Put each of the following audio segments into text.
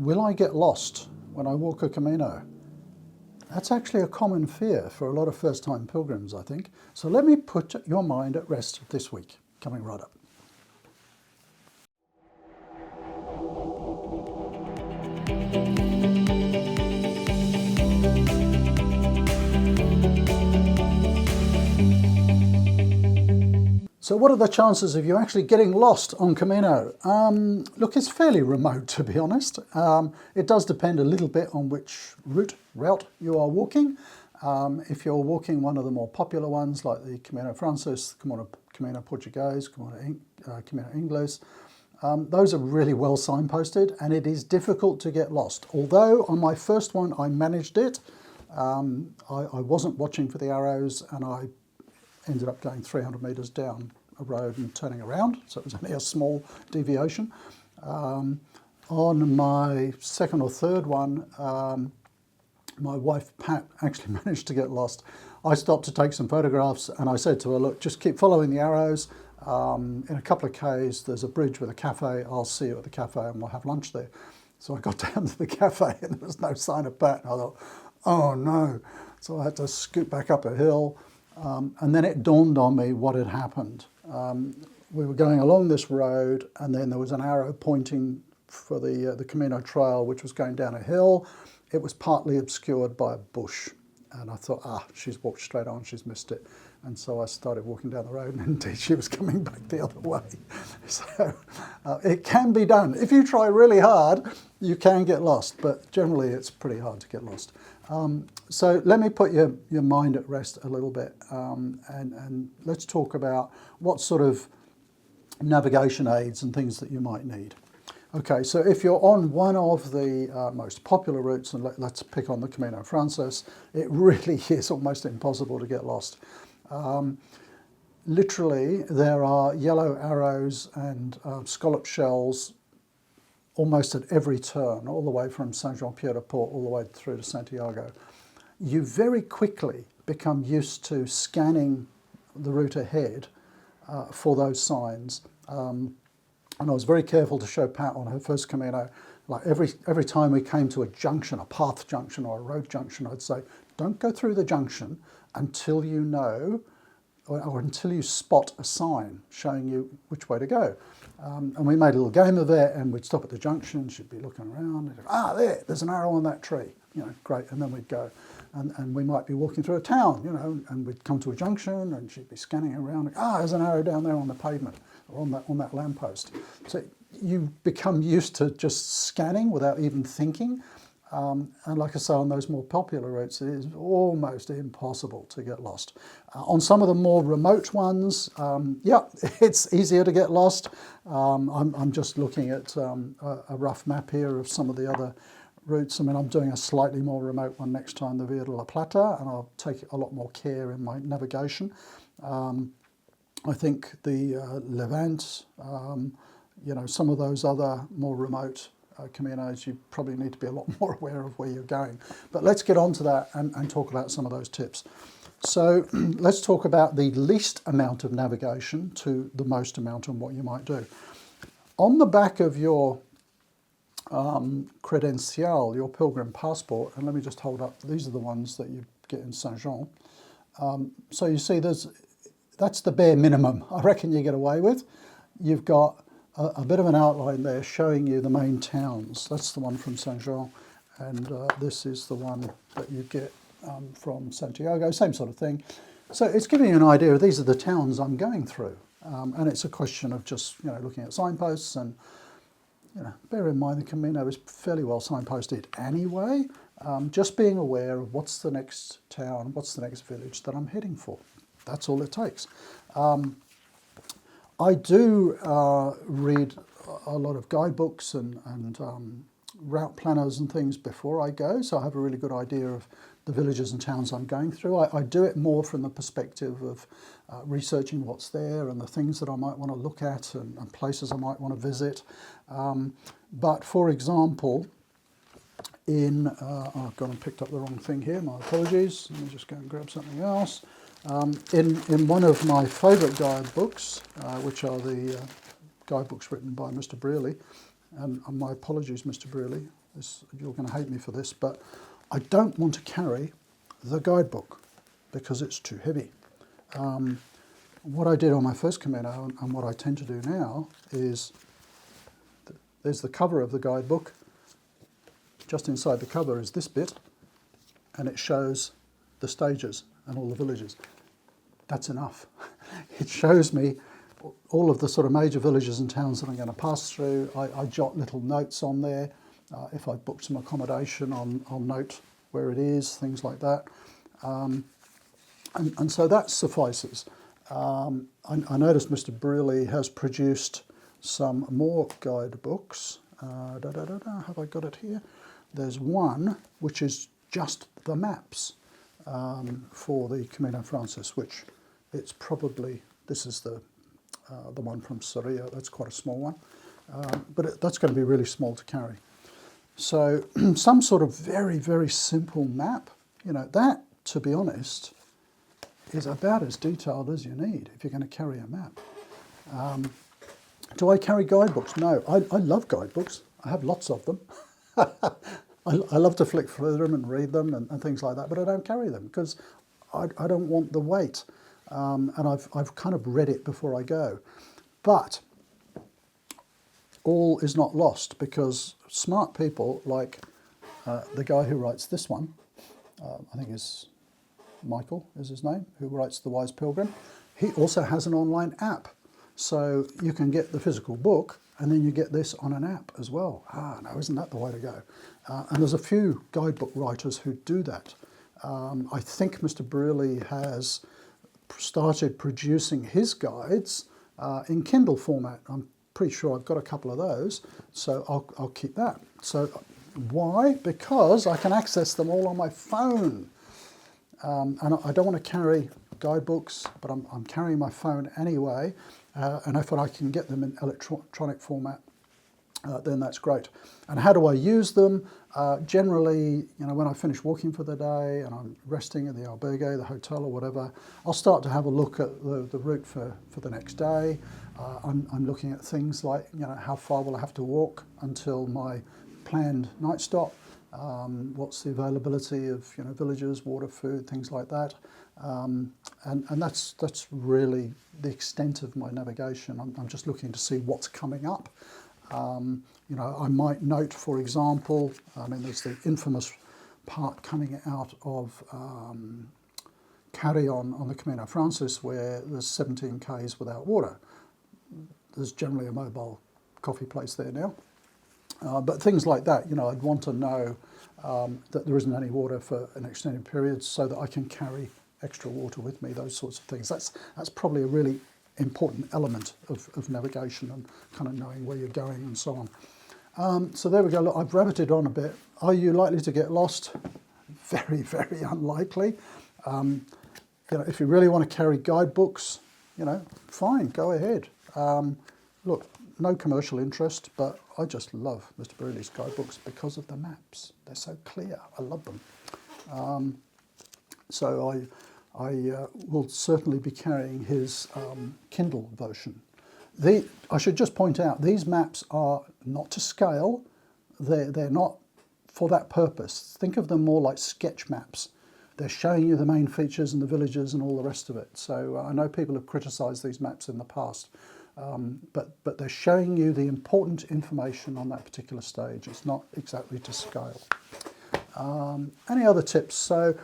Will I get lost when I walk a Camino? That's actually a common fear for a lot of first-time pilgrims, I think. So let me put your mind at rest this week. Coming right up. So what are the chances of you actually getting lost on Camino? Look, it's fairly remote, to be honest. It does depend a little bit on which route you are walking. If you're walking one of the more popular ones, like the Camino Frances, Camino Portuguese, Camino Inglés, those are really well signposted, and it is difficult to get lost. Although on my first one, I managed it. I wasn't watching for the arrows, and I ended up going 300 metres down a road and turning around, so it was only a small deviation. On my second or third one, my wife Pat actually managed to get lost. I stopped to take some photographs, and I said to her, look, just keep following the arrows. In a couple of k's, there's a bridge with a cafe. I'll see you at the cafe and we'll have lunch there. So I got down to the cafe and there was no sign of Pat. And I thought, oh no. So I had to scoot back up a hill. And then it dawned on me what had happened. We were going along this road, and then there was an arrow pointing for the Camino trail, which was going down a hill. It was partly obscured by a bush. And I thought, she's walked straight on, she's missed it. And so I started walking down the road, and indeed she was coming back the other way. So it can be done. If you try really hard, you can get lost, but generally it's pretty hard to get lost. So let me put your mind at rest a little bit, and let's talk about what sort of navigation aids and things that you might need. Okay, so if you're on one of the most popular routes, and let's pick on the Camino Frances, it really is almost impossible to get lost. Literally, there are yellow arrows and scallop shells almost at every turn, all the way from Saint-Jean-Pied-de-Port all the way through to Santiago. You very quickly become used to scanning the route ahead for those signs. And I was very careful to show Pat on her first Camino, like every time we came to a junction, a path junction or a road junction, I'd say, don't go through the junction until you know, or until you spot a sign showing you which way to go. And we made a little game of it, and we'd stop at the junction, she'd be looking around, and there's an arrow on that tree, great, and then we'd go. And we might be walking through a town, and we'd come to a junction, and she'd be scanning around, there's an arrow down there on the pavement, or on that lamppost. So you become used to just scanning without even thinking. And like I say, on those more popular routes, it is almost impossible to get lost. On some of the more remote ones, it's easier to get lost. I'm just looking at a rough map here of some of the other routes. I mean, I'm doing a slightly more remote one next time, the Via de la Plata, and I'll take a lot more care in my navigation. I think the Levant, some of those other more remote Caminos, you probably need to be a lot more aware of where you're going. But let's get on to that and talk about some of those tips. So let's talk about the least amount of navigation to the most amount and what you might do. On the back of your credencial, your pilgrim passport, and let me just hold up, these are the ones that you get in Saint-Jean. So you see that's the bare minimum I reckon you get away with. You've got a bit of an outline there showing you the main towns. That's the one from Saint-Jean, and this is the one that you get from Santiago, same sort of thing. So it's giving you an idea of these are the towns I'm going through, and it's a question of just looking at signposts, and bear in mind the Camino is fairly well signposted anyway. Just being aware of what's the next town, what's the next village that I'm heading for. That's all it takes. I do read a lot of guidebooks and route planners and things before I go, so I have a really good idea of the villages and towns I'm going through. I do it more from the perspective of researching what's there and the things that I might want to look at and places I might want to visit. But for example, I've gone and picked up the wrong thing here, my apologies. Let me just go and grab something else. In one of my favourite guidebooks, which are the guidebooks written by Mr. Brearley, and my apologies, Mr. Brearley, you're going to hate me for this, but I don't want to carry the guidebook because it's too heavy. What I did on my first Camino and what I tend to do now is, there's the cover of the guidebook. Just inside the cover is this bit, and it shows the stages and all the villages. That's enough. It shows me all of the sort of major villages and towns that I'm going to pass through. I jot little notes on there. If I've booked some accommodation, I'll note where it is, things like that. And so that suffices. I noticed Mr. Brearley has produced some more guidebooks. Have I got it here? There's one which is just the maps for the Camino Frances, which it's probably, this is the one from Sarria. That's quite a small one, but that's going to be really small to carry. So some sort of very, very simple map, that, to be honest, is about as detailed as you need if you're going to carry a map. Do I carry guidebooks? No, I love guidebooks. I have lots of them. I love to flick through them and read them and things like that, but I don't carry them because I don't want the weight. And I've kind of read it before I go. But all is not lost, because smart people like the guy who writes this one, I think is Michael is his name, who writes The Wise Pilgrim, he also has an online app. So you can get the physical book and then you get this on an app as well. Now isn't that the way to go? And there's a few guidebook writers who do that. I think Mr. Brearley has started producing his guides in Kindle format. I'm pretty sure I've got a couple of those, so I'll keep that. So why? Because I can access them all on my phone. And I don't want to carry guidebooks, but I'm carrying my phone anyway, and if I can get them in electronic format, then that's great. And how do I use them? Generally, when I finish walking for the day and I'm resting at the albergue, the hotel or whatever, I'll start to have a look at the route for the next day. I'm looking at things like, how far will I have to walk until my planned night stop? What's the availability of villages, water, food, things like that, and that's really the extent of my navigation. I'm just looking to see what's coming up. I might note, for example, there's the infamous part coming out of Carrion on the Camino Frances, where there's 17 k's without water. There's generally a mobile coffee place there now. But things like that, I'd want to know that there isn't any water for an extended period so that I can carry extra water with me, those sorts of things. That's probably a really important element of navigation and kind of knowing where you're going and so on. So there we go. Look, I've rabbited on a bit. Are you likely to get lost? Very, very unlikely. If you really want to carry guidebooks, fine, go ahead. Look, no commercial interest, but I just love Mr. Brearley's guidebooks because of the maps. They're so clear. I love them. So I will certainly be carrying his Kindle version. I should just point out, these maps are not to scale. They're not for that purpose. Think of them more like sketch maps. They're showing you the main features and the villages and all the rest of it. So I know people have criticised these maps in the past. But they're showing you the important information on that particular stage. It's not exactly to scale. Any other tips? So,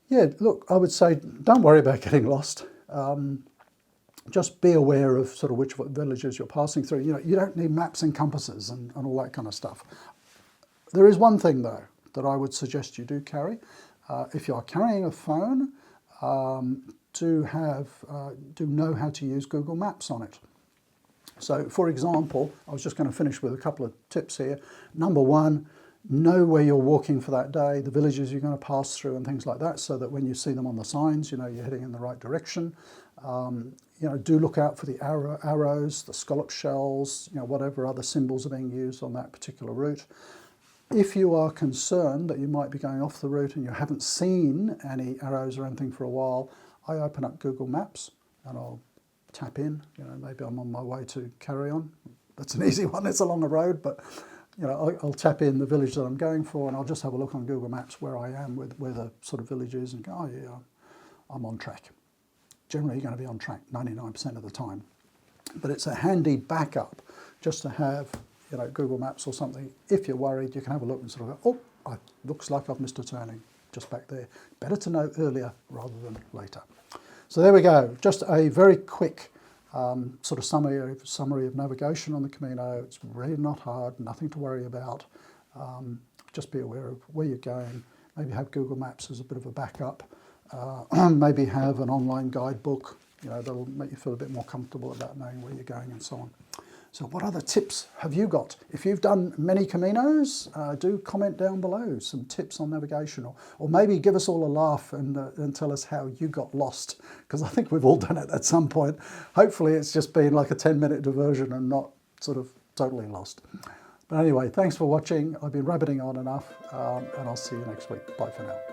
yeah, look, I would say don't worry about getting lost. Just be aware of sort of which villages you're passing through. You don't need maps and compasses and all that kind of stuff. There is one thing, though, that I would suggest you do carry. If you are carrying a phone, do know how to use Google Maps on it. So, for example, I was just going to finish with a couple of tips here. Number one, know where you're walking for that day, the villages you're going to pass through and things like that, so that when you see them on the signs, you're heading in the right direction. Do look out for the arrows, the scallop shells, whatever other symbols are being used on that particular route. If you are concerned that you might be going off the route and you haven't seen any arrows or anything for a while, I open up Google Maps and I'll tap in, maybe I'm on my way to Carrion. That's an easy one, it's along a road, but you know, I'll tap in the village that I'm going for, and I'll just have a look on Google Maps where I am, where the sort of village is, and go, oh yeah, I'm on track. Generally, you're going to be on track 99% of the time. But it's a handy backup just to have, you know, Google Maps or something. If you're worried, you can have a look and sort of go, oh, looks like I've missed a turning just back there. Better to know earlier rather than later. So there we go. Just a very quick sort of summary of navigation on the Camino. It's really not hard, nothing to worry about. Just be aware of where you're going. Maybe have Google Maps as a bit of a backup. Maybe have an online guidebook, you know, that'll make you feel a bit more comfortable about knowing where you're going and so on. So what other tips have you got? If you've done many Caminos, do comment down below some tips on navigation, or maybe give us all a laugh and tell us how you got lost, because I think we've all done it at some point. Hopefully it's just been like a 10-minute diversion and not sort of totally lost. But anyway, thanks for watching. I've been rabbiting on enough, and I'll see you next week. Bye for now.